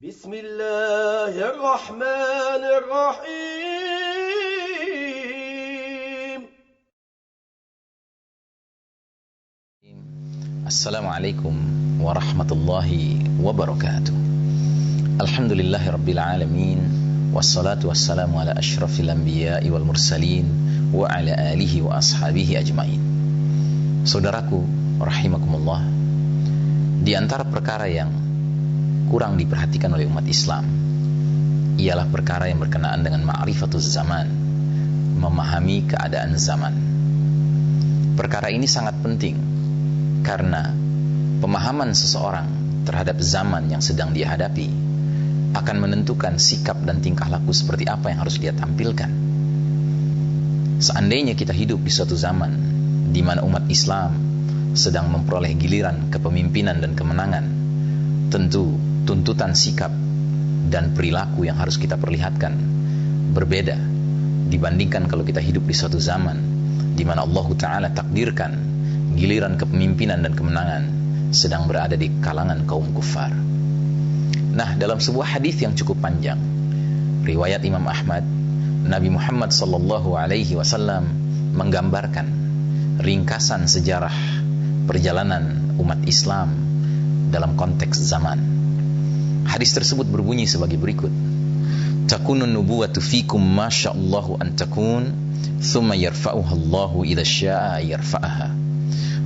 بسم الله الرحمن الرحيم. Assalamualaikum warahmatullahi wabarakatuh. Alhamdulillahi rabbil alamin. Wassalatu wassalamu ala ashrafil anbiya'i wal mursalin wa ala alihi wa ashabihi ajmain. Saudaraku rahimakumullah, di antara perkara yang kurang diperhatikan oleh umat Islam ialah perkara yang berkenaan dengan ma'rifatuz zaman, memahami keadaan zaman. Perkara ini sangat penting karena pemahaman seseorang terhadap zaman yang sedang dia hadapi akan menentukan sikap dan tingkah laku seperti apa yang harus dia tampilkan. Seandainya kita hidup di suatu zaman di mana umat Islam sedang memperoleh giliran kepemimpinan dan kemenangan, tentu tuntutan sikap dan perilaku yang harus kita perlihatkan berbeda dibandingkan kalau kita hidup di suatu zaman di mana Allah Ta'ala takdirkan giliran kepemimpinan dan kemenangan sedang berada di kalangan kaum kufar. Nah, dalam sebuah hadis yang cukup panjang, riwayat Imam Ahmad, Nabi Muhammad SAW menggambarkan ringkasan sejarah perjalanan umat Islam dalam konteks zaman. Hadis tersebut berbunyi sebagai berikut: Takunun nubuwatu fikum masya'allahu an takun, thumma yarfa'uha Allahu idza syaa yarfa'aha.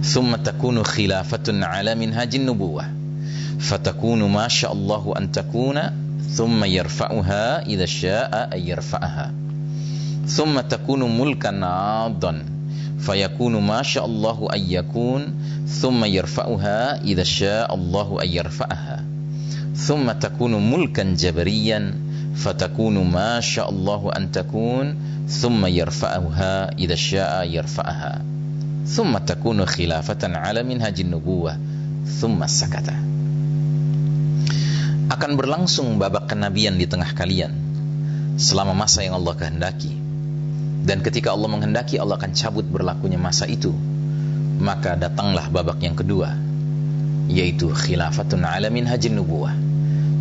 Thumma takunu khilafatun 'ala minhajin nubuwah. Fatakunu masya'allahu an takuna, thumma yarfa'uha idza syaa yarfa'aha. Thumma takunu mulkan 'addan, fayakunu masya'allahu an yakun, thumma yarfa'uha idza syaa Allahu an yarfa'aha. Thumma takunu mulkan jabariyan, fatakunu ma sya'allahu an takun, thumma yarfa'uha idza syaa yarfa'aha. Thumma takunu khilafatan 'ala minhajin nubuwah, thumma sakata. Akan berlangsung babak kenabian di tengah kalian selama masa yang Allah kehendaki. Dan ketika Allah menghendaki, Allah akan cabut berlakunya masa itu. Maka datanglah babak yang kedua, yaitu khilafatun 'ala minhajin nubuwah,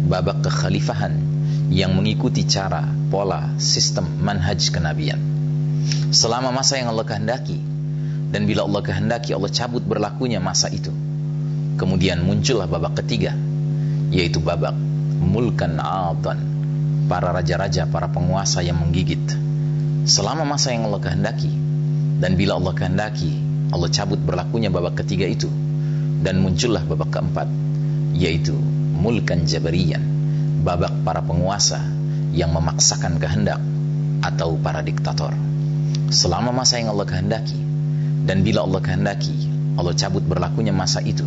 babak kekhalifahan yang mengikuti cara, pola, sistem, manhaj kenabian selama masa yang Allah kehendaki. Dan bila Allah kehendaki, Allah cabut berlakunya masa itu. Kemudian muncullah babak ketiga, yaitu babak mulkan 'adhan, para raja-raja, para penguasa yang menggigit selama masa yang Allah kehendaki. Dan bila Allah kehendaki, Allah cabut berlakunya babak ketiga itu, dan muncullah babak keempat, yaitu mulkan jabariyan, babak para penguasa yang memaksakan kehendak atau para diktator selama masa yang Allah kehendaki. Dan bila Allah kehendaki, Allah cabut berlakunya masa itu.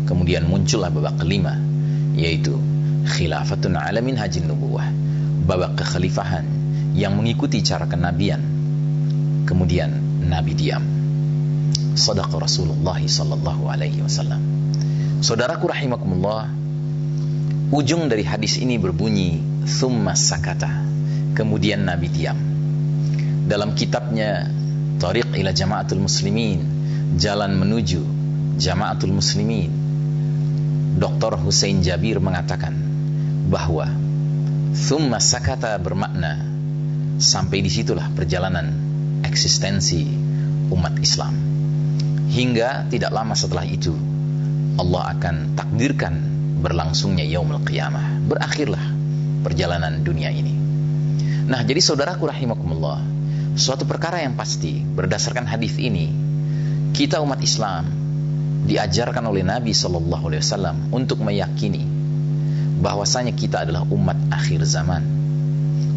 Kemudian muncullah babak kelima, yaitu khilafatun 'ala minhajin nubuwah, babak kekhalifahan yang mengikuti cara kenabian. Kemudian Nabi diam. Shadaqa Rasulullah sallallahu alaihi wasallam. Saudaraku rahimakumullah, ujung dari hadis ini berbunyi thumma sakata, kemudian Nabi diam. Dalam kitabnya Thariq ila Jama'atul Muslimin, jalan menuju Jama'atul Muslimin, Dr. Hussein Jabir mengatakan bahwa thumma sakata bermakna sampai disitulah perjalanan eksistensi umat Islam, hingga tidak lama setelah itu Allah akan takdirkan berlangsungnya yaumul qiyamah, berakhirlah perjalanan dunia ini. Nah, jadi saudaraku rahimakumullah, suatu perkara yang pasti berdasarkan hadis ini, kita umat Islam diajarkan oleh Nabi SAW untuk meyakini bahwasanya kita adalah umat akhir zaman.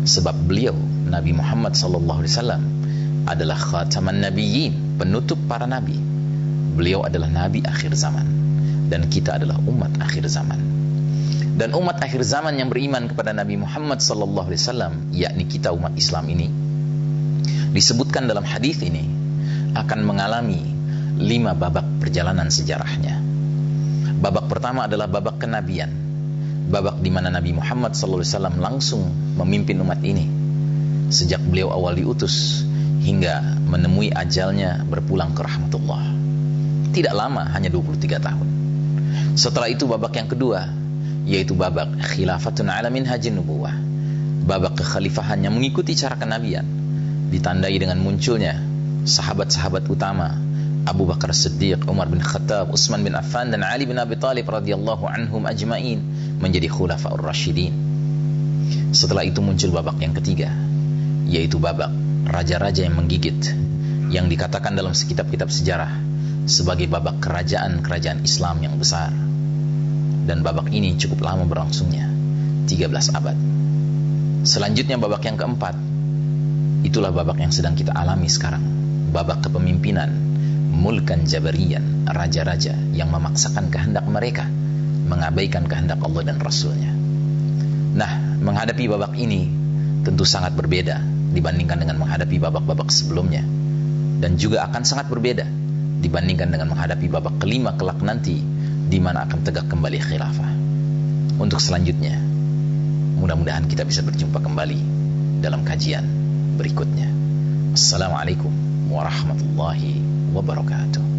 Sebab beliau Nabi Muhammad SAW adalah khataman nabiyyin, penutup para nabi. Beliau adalah nabi akhir zaman, dan kita adalah umat akhir zaman. Dan umat akhir zaman yang beriman kepada Nabi Muhammad SAW, yakni kita umat Islam ini, disebutkan dalam hadis ini akan mengalami 5 babak perjalanan sejarahnya. Babak pertama adalah babak kenabian, babak di mana Nabi Muhammad SAW langsung memimpin umat ini sejak beliau awal diutus hingga menemui ajalnya berpulang ke rahmatullah. Tidak lama, hanya 23 tahun. Setelah itu babak yang kedua, yaitu babak khilafatun ala minhajin nubuwah, babak kekhalifahan yang mengikuti cara kenabian, ditandai dengan munculnya sahabat-sahabat utama Abu Bakar Siddiq, Umar bin Khattab, Utsman bin Affan, dan Ali bin Abi Thalib radhiyallahu anhum ajma'in menjadi khulafaur rasyidin. Setelah itu muncul babak yang ketiga, yaitu babak raja-raja yang menggigit, yang dikatakan dalam kitab-kitab sejarah sebagai babak kerajaan-kerajaan Islam yang besar. Dan babak ini cukup lama berlangsungnya, 13 abad. Selanjutnya babak yang keempat, itulah babak yang sedang kita alami sekarang, babak kepemimpinan mulkan jabariyan, raja-raja yang memaksakan kehendak mereka, mengabaikan kehendak Allah dan Rasulnya. Nah, menghadapi babak ini tentu sangat berbeda dibandingkan dengan menghadapi babak-babak sebelumnya, dan juga akan sangat berbeda dibandingkan dengan menghadapi babak kelima kelak nanti, di mana akan tegak kembali khilafah. Untuk selanjutnya, mudah-mudahan kita bisa berjumpa kembali dalam kajian berikutnya. Assalamualaikum warahmatullahi wabarakatuh.